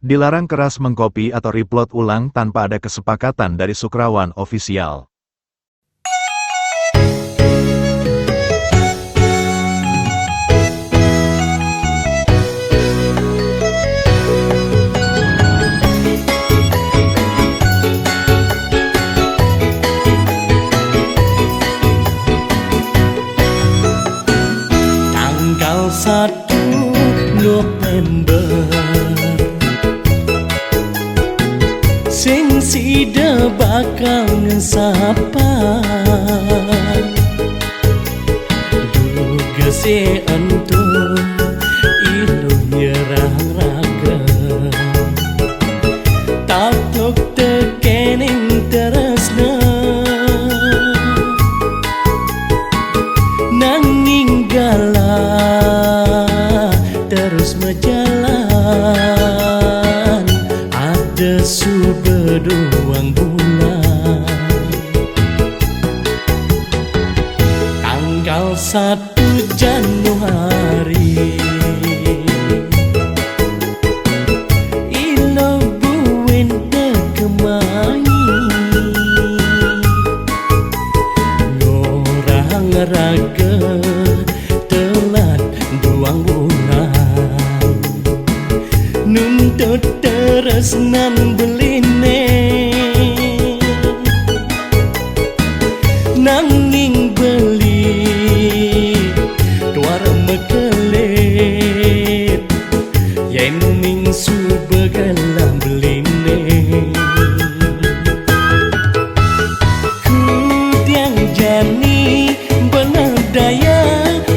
Dilarang keras mengcopy atau reupload ulang tanpa ada kesepakatan dari Sukrawan Official. Tanggal 1 November sing sida bakal ngesapa duga se entu ilu nyerang raga tatuk tekening teresna nanging galah terus berjalan ada beruang bulan tanggal 1 Januari ilo buin dekemai ngorang raga telat duang bulan nuntut teresnan beline nanging beli tuar mekelit yen mingsu begalam beline kudiang jani bener daya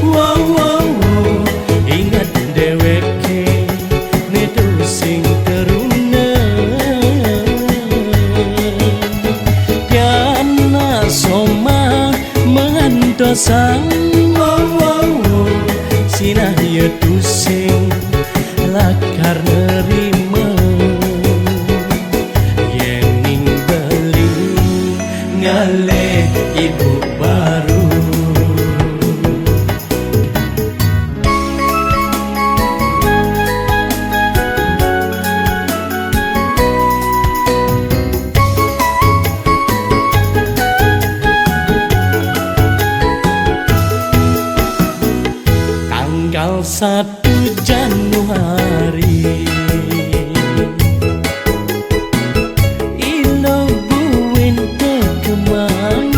wow wow wow ingat deweke nedu sing teruna piana soma mengantosan wow wow wow sinah ya tusing lakar nerima yening beli ngale ibu baru tanggal 1 Januari ilo buin dekemai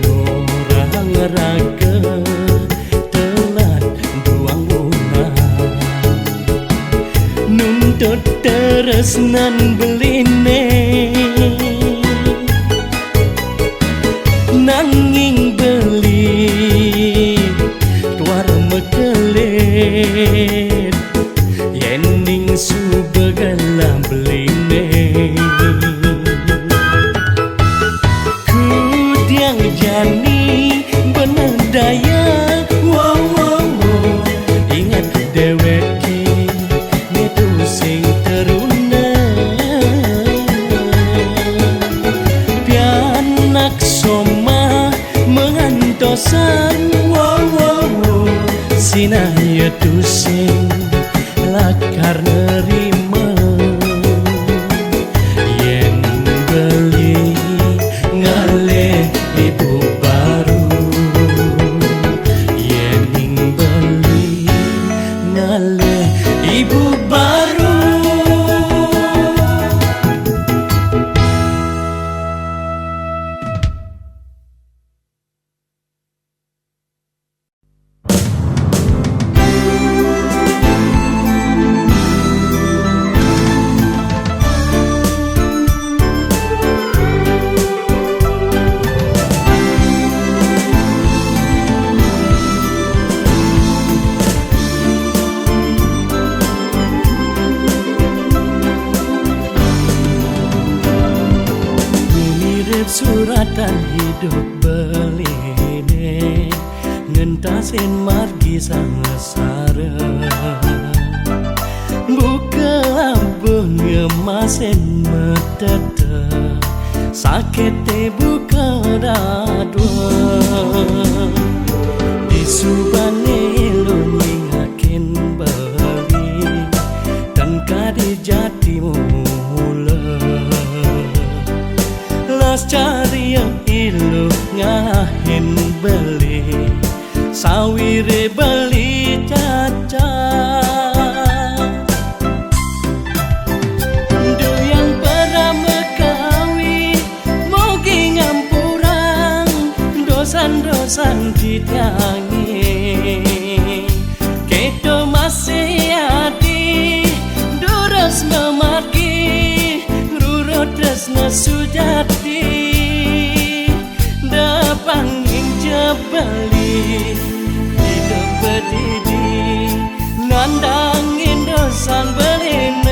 ngorang raga telat duang bulan nuntut teresnan beline nanging beli tuar mekelit yening su begalam beline kudiang jani bener daya wow wow wow ingat deweke nedu sing teruna pianak soma mengantosan wow wow wow sinah ya tusing lakar nerima yen beli ngale ibu baru yening beli ngale ibu baru suratan hidup beline ngentasin margi sangasara buka lambung ngemasin metete sakete buka dadua di subane lu nyingakin ber beli sawire beli caca doyang perama kawi mogi ngampurang dosan-dosan ditiangi kedo masih adi duras memargi rurut resna sujati dapangin jebali hidup berdidi nandangin dosan beline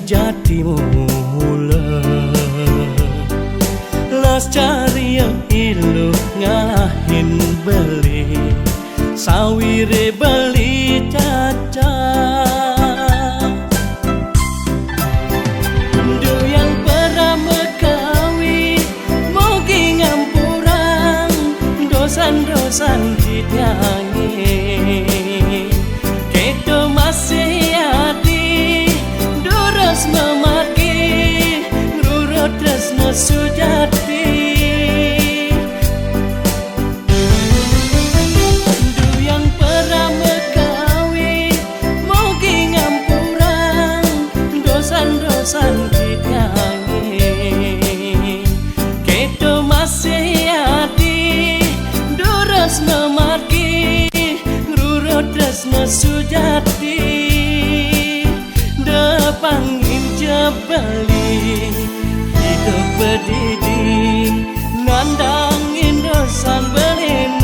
jatimu mula las cari yang ilu ngalahin beli sawire beli caca doyang perama kawi mogi ngampurang dosan-dosan ditiangi kedo masih memargi rurut tresna sujati duyang perama kawi mogi ngampurang dosan-dosan ditiangi kedo masih adi duras memargi rurut tresna sujati dapangin jebali hidup berdidi nandangin dosan beline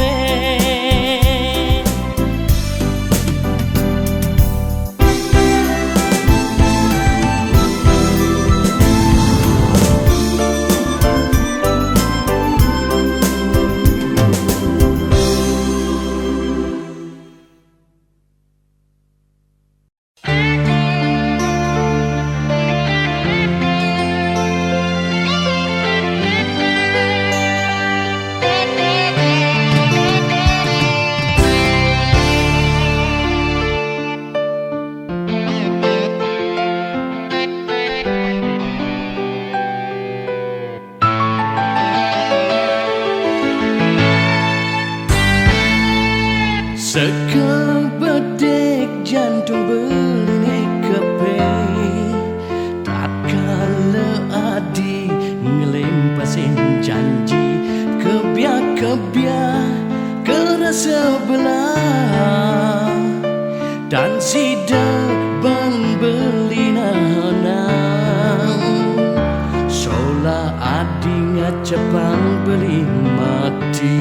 sekebedek jantung beline kepe tatkala adi ngelempasin janji kebiak-kebiak kerasa belah dan sidang bang belinanang sola adi ngacepang beli mati.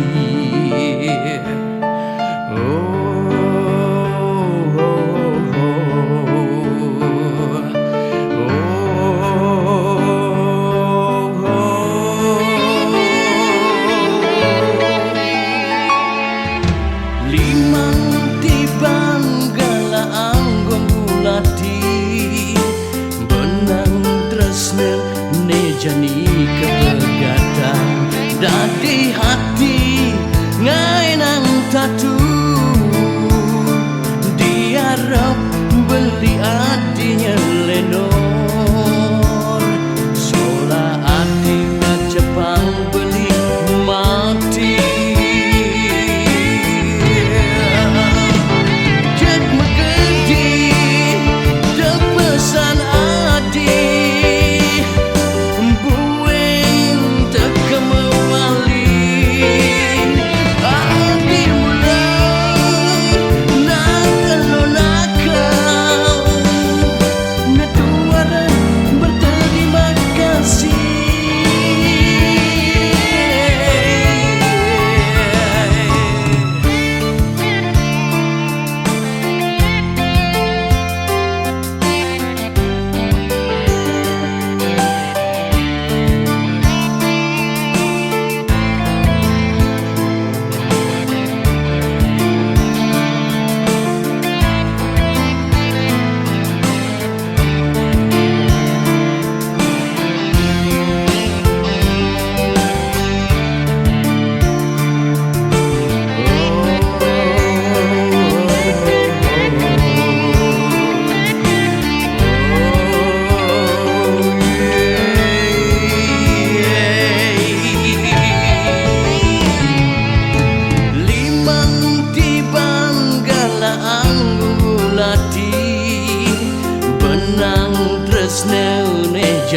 Jani kebegadang dadi hati ngainang tatu diarep beli adinya lenor sola adi ngajepang beli mati cek megedi depesan adi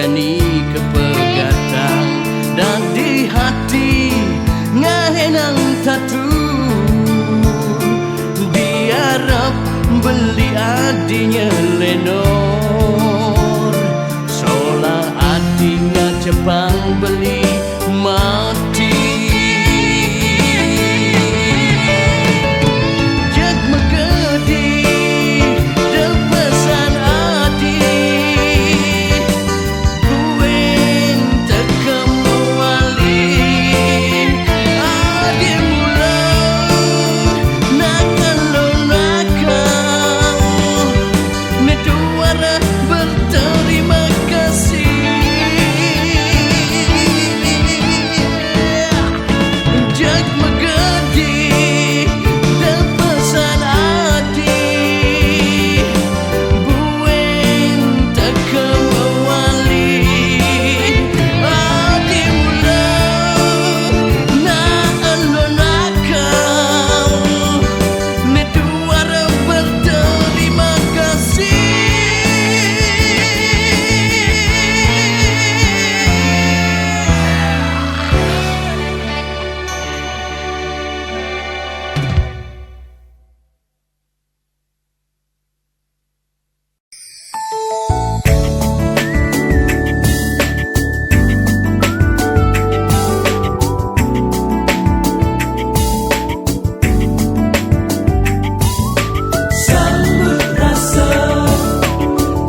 jani kepegatan dan di hati ngahenang tatu diharap beli adinya lenor sola adinya Jepang beli mati jag megedi depesan adi kuing tekem walin adi mula nakal lo nakal neduara berterima kasih jag megedi depesan adi bueng tekem walin adi mula nakal lo nakal neduara berterima kasih. Sambut rasa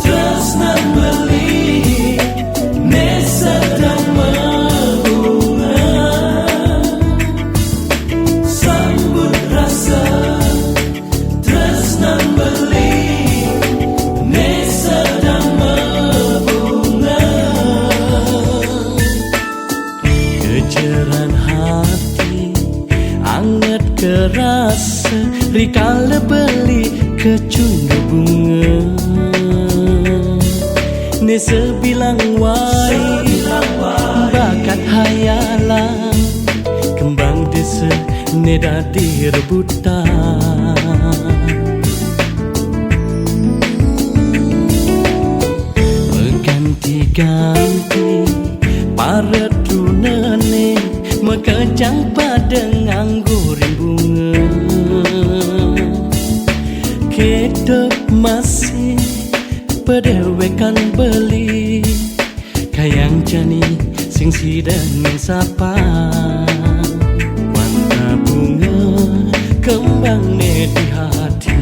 tresnan beli ne sedang berbunga. Sambut rasa tresnan beli ne sedang berbunga. Kejeran hati anget kerasa rikala beli kecundu bunga ne sebilang wai bakat hayalan kembang desa ne dadi rebutan mengganti-ganti para tunane mekejang pada nganggurin bunga hidup masih pedewekan beli kayang jani sing sidang sapa warna bunga kembang ne di hati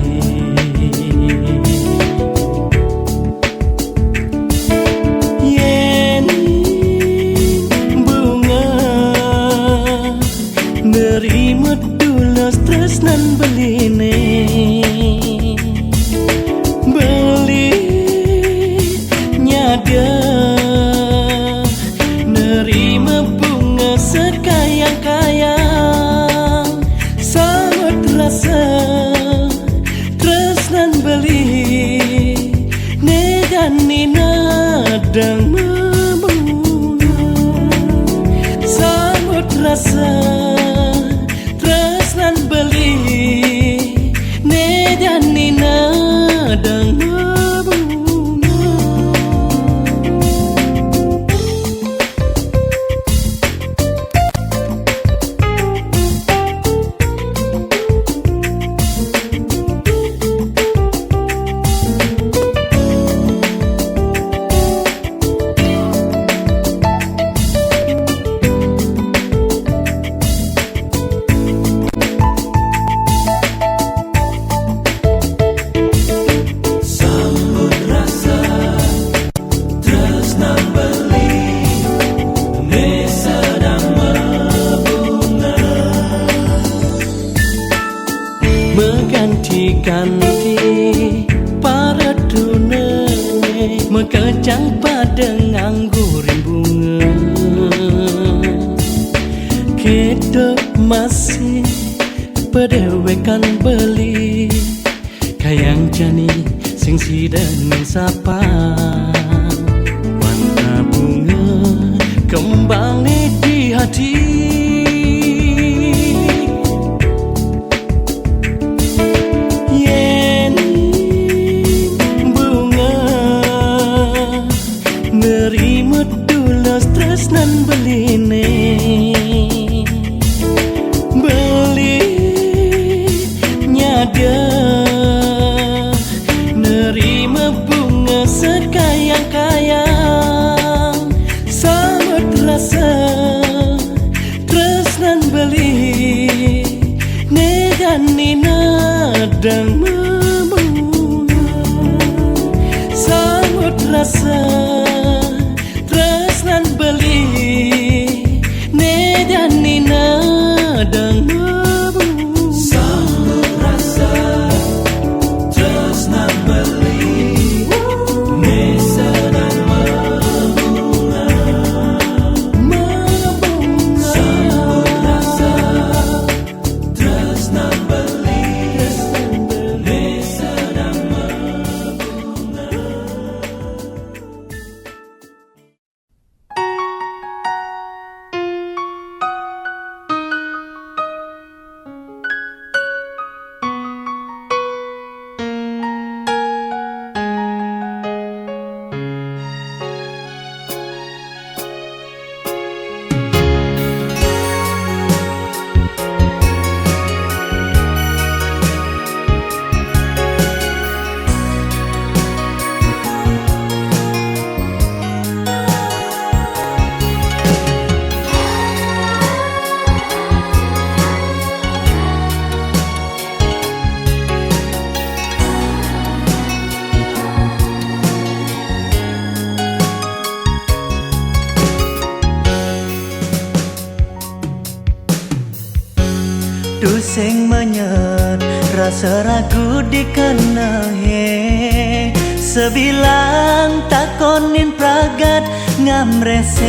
yen bunga nerima dulu tresnan beli ne nyada nerima bunga sekayang-kayang sangat rasa tresnan beli ne dan nina dang membunga sangat rasa tresnan beli ne dan nina dang ganti para tunane mekejang pada nganggurin bunga kita masih pedewekan beli kayang jani sing sidang sapa warna bunga kembang di hati nerima sekayang-kayang samut rasa tresnan beli nedanina dan memunga samut rasa tresnan beli nedanina dan memunga samut rasa tresnan beli nedan memunga samut rasa tresnan beli nedan memunga. Duseng menyet rasa ragu dikenahe sebilang takonin pragat ngamresen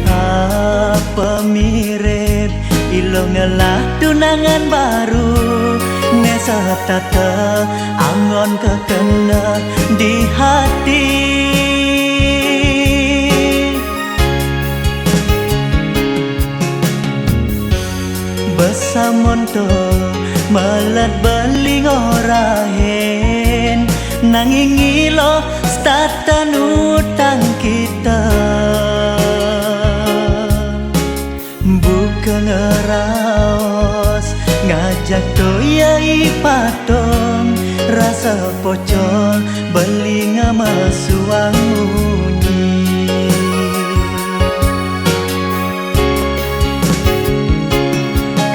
apa mirip ilo ngelah tunangan baru nesa tata angon kekena di hati. Besamonto melat beling orahen nanging ilo statan utang kita bukan ngeraos ngajak doyai patong rasa pocong beling ama suang munyi.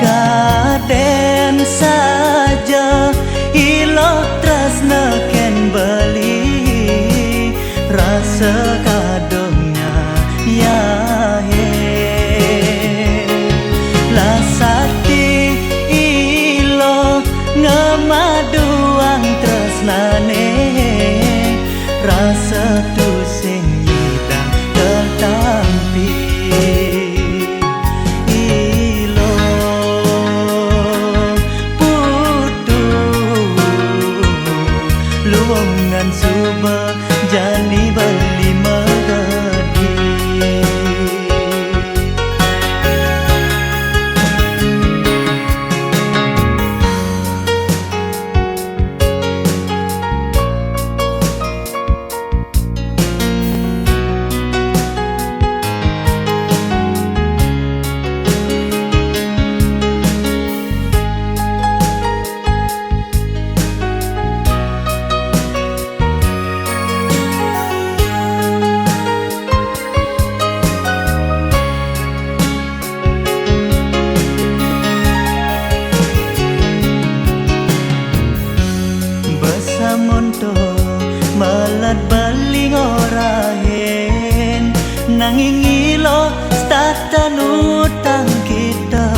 Kaden saja ilo tresna ken beli rasa kadongnya ya he lasati ilo ngemaduang tresnane rasa tu sing yidang tertampi. Luongan suba jani bali magadi. Besamonto melat baling orahen nanging ilo statan utang kita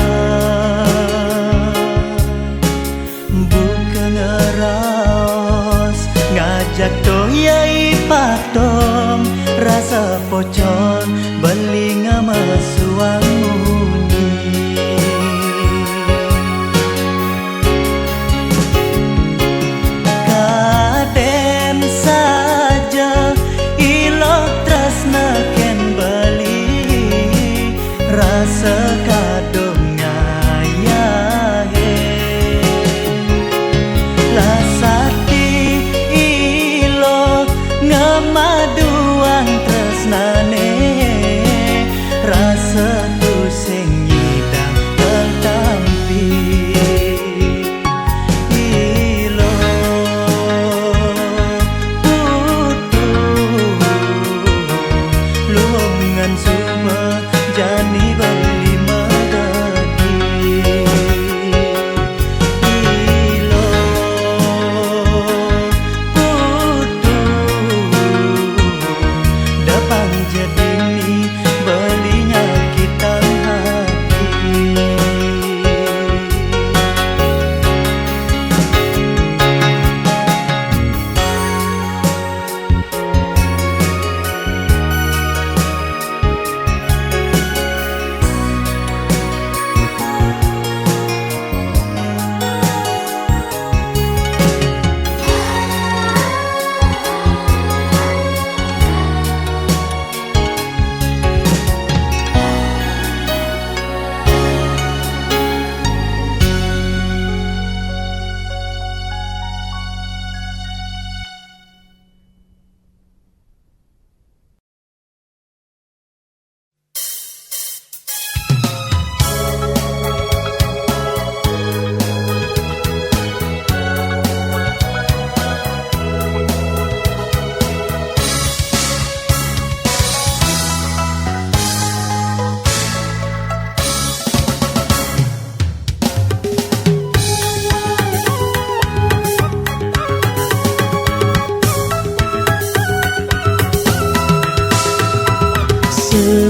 bukan ngeraos ngajak doyai patong rasa pocong beling ama suang munyi. Saja ilo tresna ken beli rasa kadongnya ya he lasati ilo ngemaduang tresnane rasa tu sing yidang tertampi ilo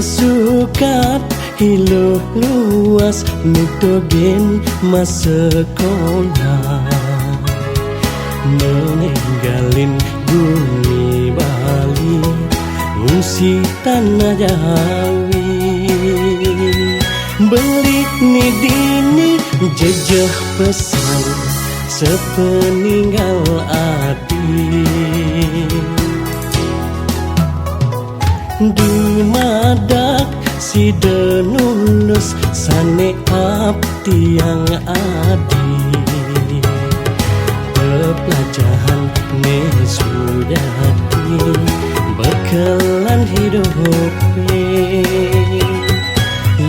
Sesukat hiluh luas nutogen masa sekolah, meninggalin bumi Bali, ngungsi tanah Jawi. Beli ni dini jejak pesan sepeninggal adik. Dumadak si denulus sane abdi yang adi, pepelajaran ne sujati bekalan hidup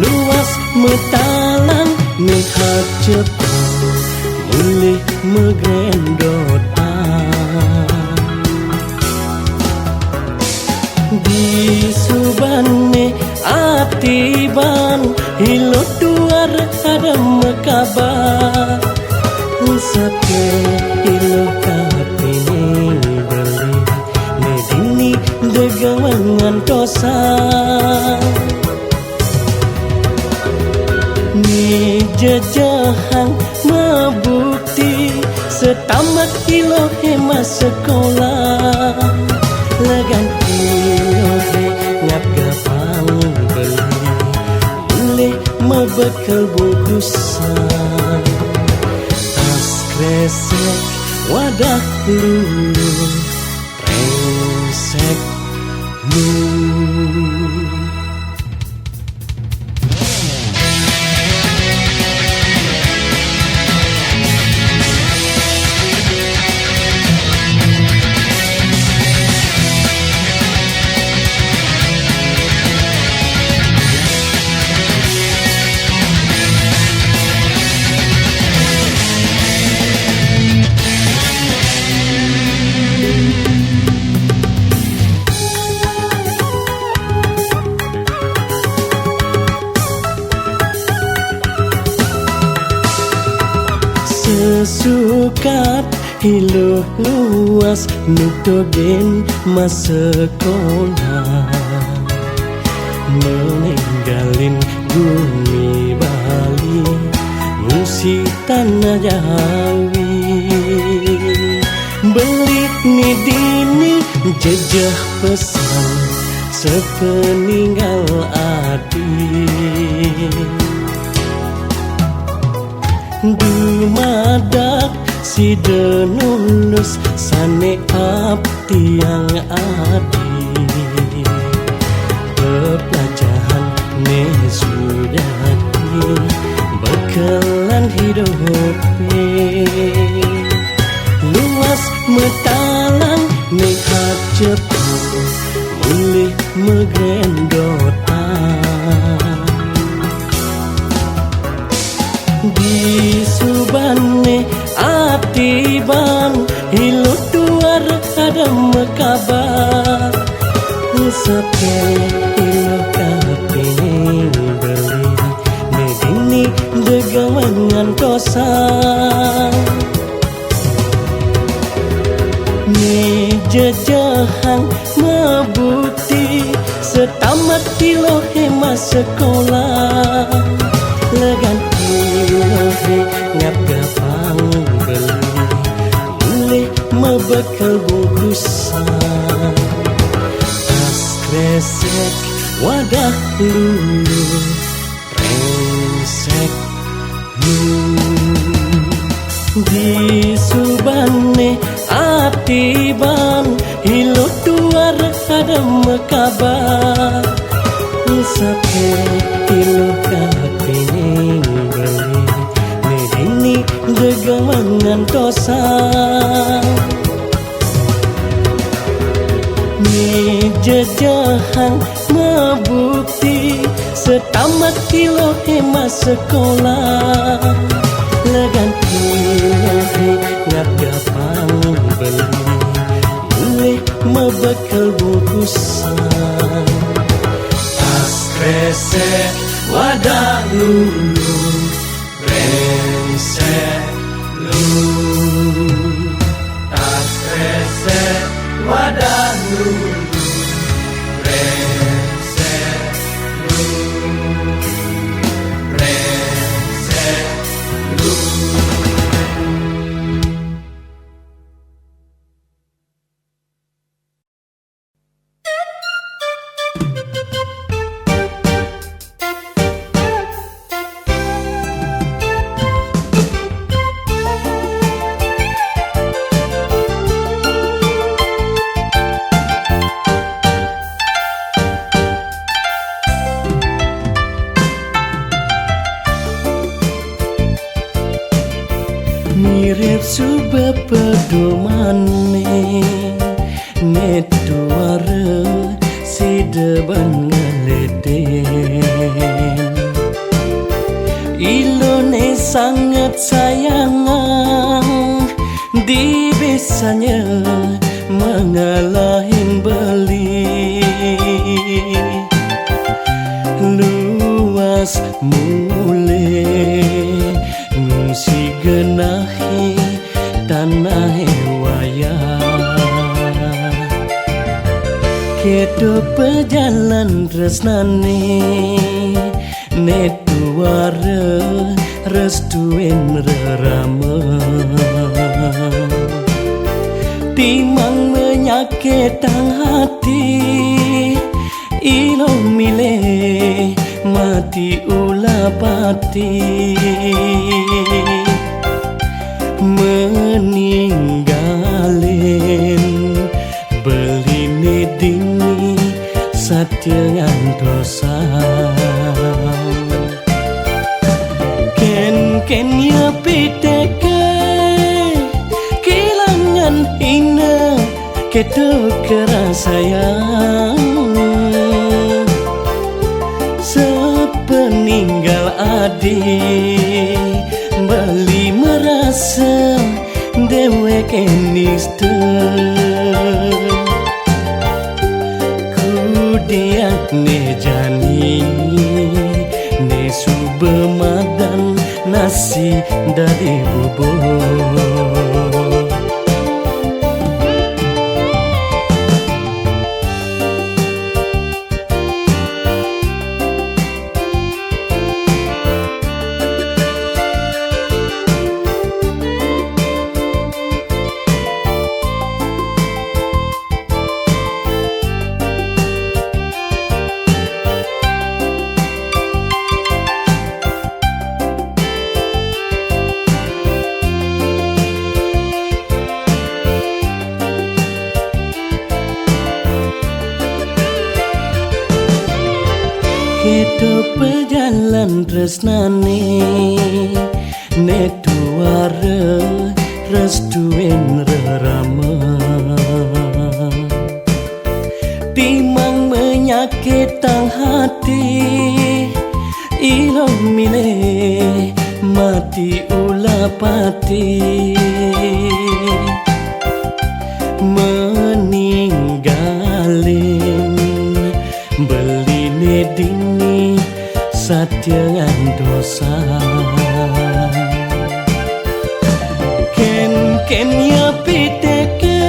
luas metalan ne hak Jepang mulih megrendot di subane atiban hilot duar ada mekabar sate ilo kapini beli medini degawangan dosa ni jejahang mebukti setamat ilo hemat sekolah legan ilohe ngap gapang beli boleh mebekal bungkusan tas kresek wadah lulu rengsek lu. Sesukat hiluh luas nutogen masa sekolah, meninggalin bumi Bali, ngungsi tanah Jawi. Beli ni dini jejak pesan sepeninggal adik. Dumadak si denulus sane abdi yang adi, pepelajaran ne sujati bekalan hidup luas metalan ne hak Jepang mulih megrendot di subane atiban hilut duar ada mekabar sate ilo kapini beli medini degawangan dosa ni jejahang mebukti setamat ilo hemat sekolah legan ilohe ngap gapang beli boleh mebekal bungkusan tas kresek wadah lulu rengsek lu. Di subane atiban hilut duar ada mekabar sate ilo kapini beli medini degawangan dosa ni jejahang mebukti setamat ilo hemat sekolah legan ilohe ngap gapang beli boleh mebekal bungkusan kresek wadah lulu rengsek lu. Tas kresek wadah lulu rengsek suba pedomane netuara si deban ngeleden ilone sangat sayangan di bisanya mengalahin beli luas mule ngusi genahi tanah waya kedo pejalan tresnane netuara restuin rerama timang menyakitang hati ilo mile mati ula pati meninggalin beline dini satyangan dosa ken ya piteke kehilangan ina kedo kerasayang sepeninggal adik bali merasa dewek eniste kudiak ne jani ne subemadan nasi dari bubur kedo pejalan tresnane netuara restuin rerama timang menyakitang hati ilo mile mati ula pati meninggalin beline dini satyangan dosa ken ya piteke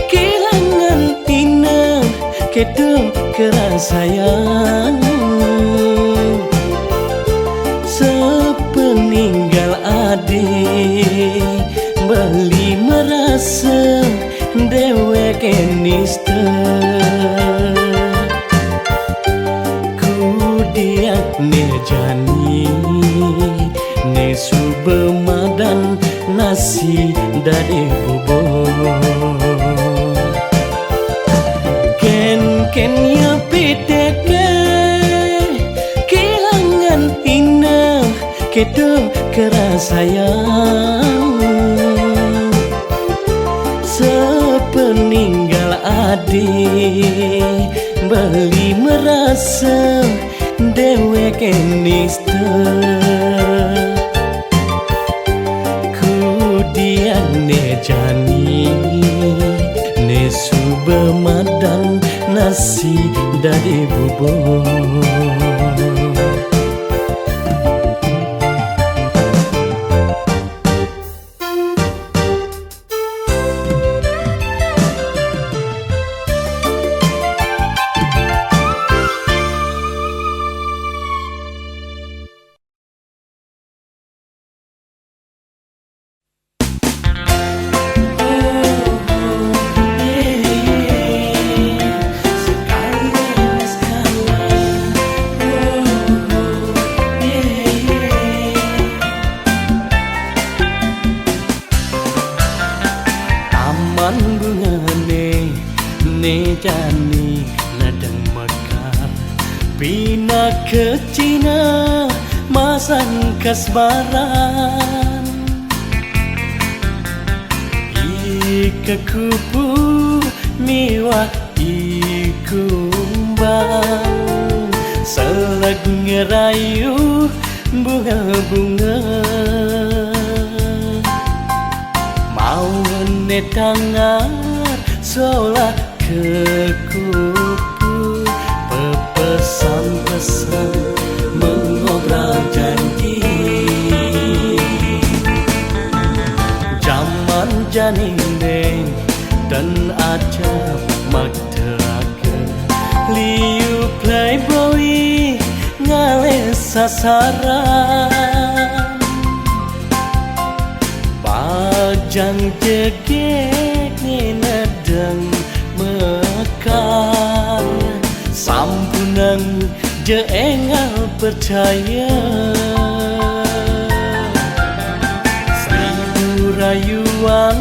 kehilangan tina kedo kerasayang sepeninggal adik beli merasa dewek eniste kudiak ne jani ne subemadan nasi dari bubur ken ya piteke kehilangan ina kedo kerasayang sepeninggal adik beli merasa dewek eniste kudian ne jani ne subemadan nasi dari bubur jani ladang mekar pindah ke Cina masan kasbaran kekupu miwah ikumbang selagu ngerayu bunga-bunga mau netangar solah kekupu pepesan-pesan mengobrol janji zaman janindeng dan acap magderaga liu playboy ngale sasaran bajang jegek nedeng mekar sampunang jeengal percaya seribu rayuan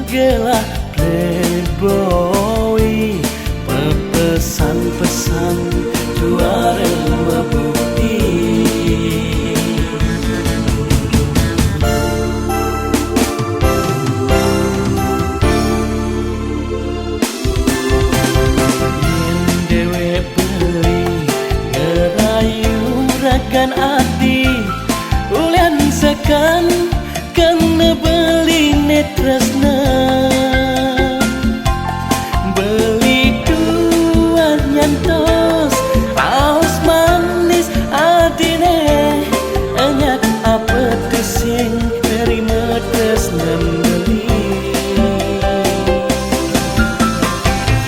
gelah playboy pepesan-pesan juara membukti yen dewe beli ngerayu ragan ati ulian sekan kena beli netresna beli dua nyantos raos manis adine enyak apa tusing terima tresnan beli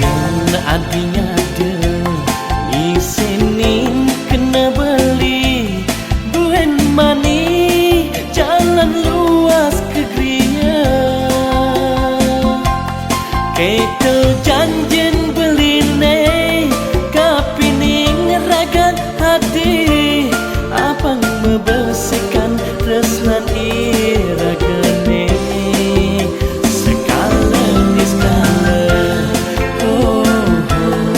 yang adinya de isinin kena beli buen mani jalan luas ke gria keto janjin beli ne kapining ragan hati apang membersihkan resnan iragane sekala ni sekala oh oh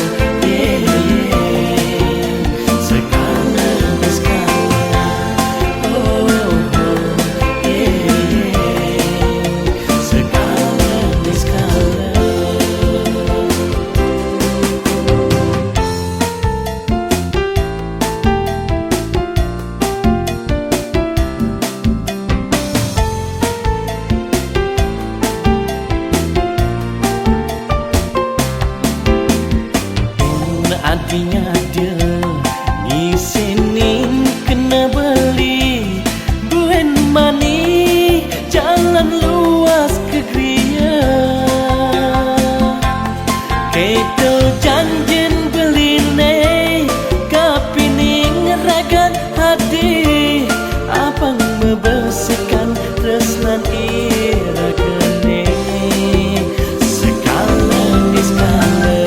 yeah yeah sekala ni sekala oh oh yeah yeah sekala ni sekala artinya dia ngisinin kena beli buen mani jalan luas ke gria keto janjin beli ne kapining ragan hati apang membersihkan resnan iragane sekala ni sekala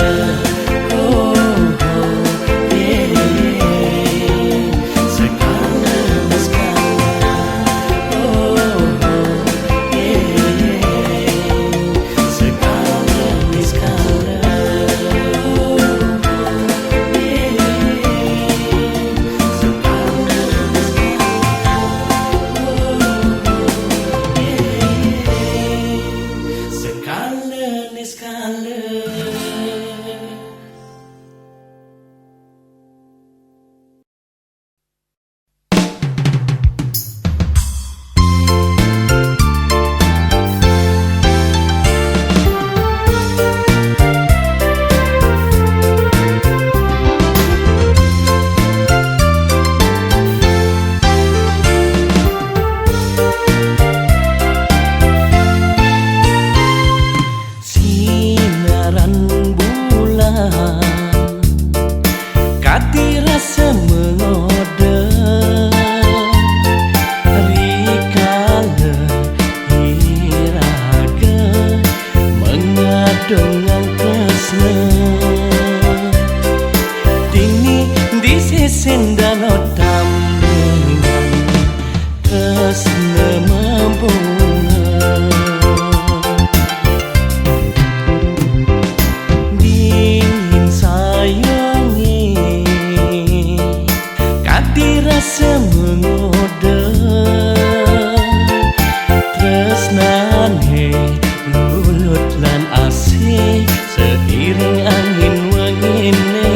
lulut lan asih seiring angin wengine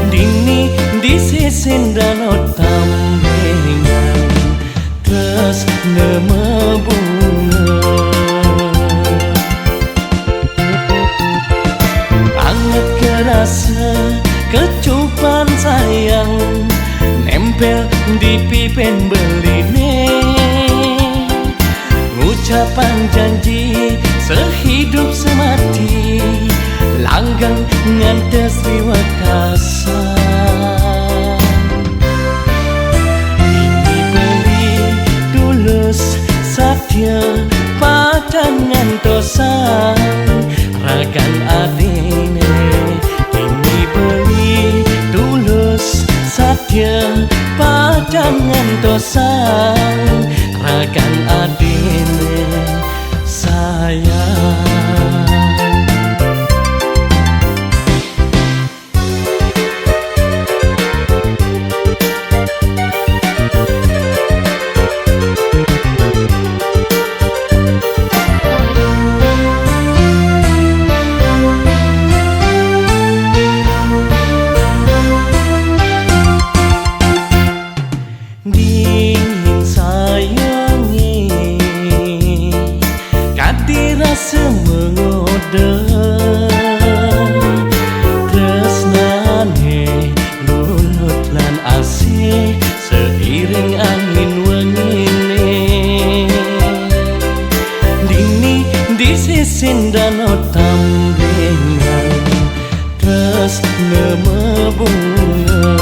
dini di sisin danau tambengan terus neme bunga anget kerasa kecupan sayang nempel di pipen beline ucapan janji sehidup semati langgang ngantes riwakasa ini beli tulus satya padangan tosang ragan adine ini beli tulus satya padangan tosang ragan adine sayang dingin sayangi kadirasa mengode tresnane lulut lan asih seiring angin wengine dini di sisin danau tambengan terus neme bunga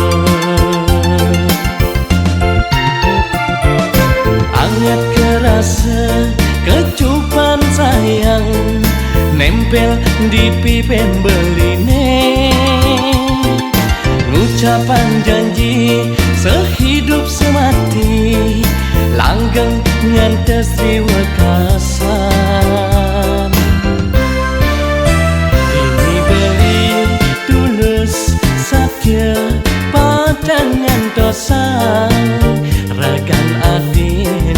anget kerasa kecupan sayang nempel di pipen beline ucapan janji sehidup semati langgeng ngantes riwakasan ini beli tulus satya padangan tosang ragan adine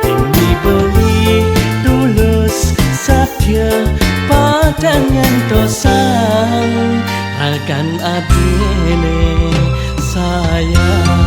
ini beli tulus satya padangan tosang ragan adine sayang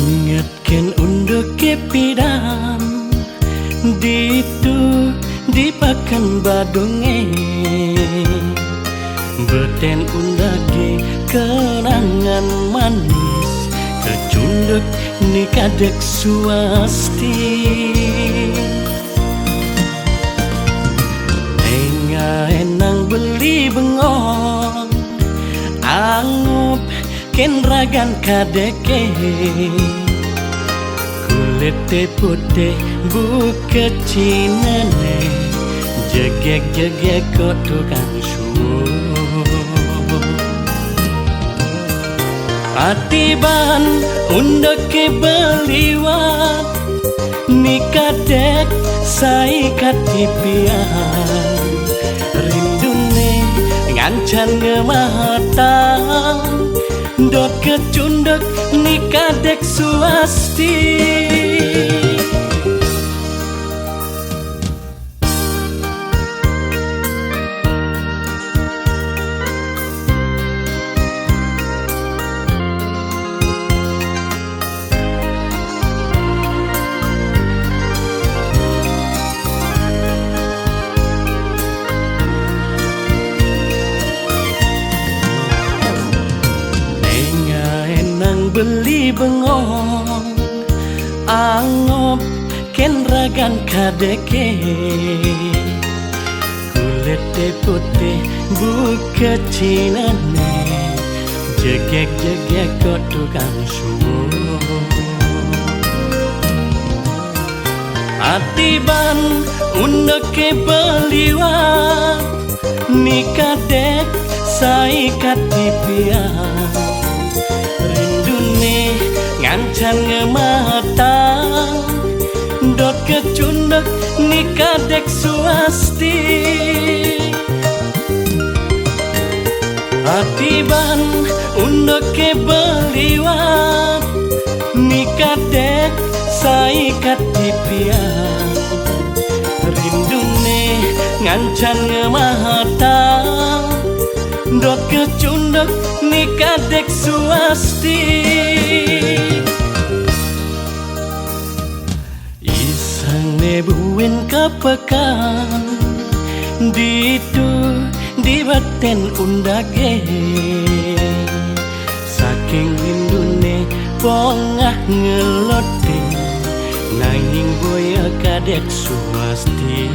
ingatkan untuk kepidan ditu di pakan badunge beten undagi kenangan manis kecunduk nikadek suasti enang beli bengong angup ken ragan kadeke kulit putih buka cinane jegek kok tukang suwo atiban undek ke beliwat nikadek sai katipian rindune ngancan ngematang dok kecundek nikadek suasti beli bengong angop ken ragan kadeke kulit putih buka cinane jegek kok tukang suwo Atiban undeke beliwat nikadek saikat dipian rindune ngancan ngematang dot kecundek nikadek suasti Atiban undeke beliwat nikadek saikat dipian rindune ngancan ngematang dot kecundek nikadek suasti isang nebuin kapekan ditu di baten undage saking rindune pongah ngelote nanging boya kadek suasti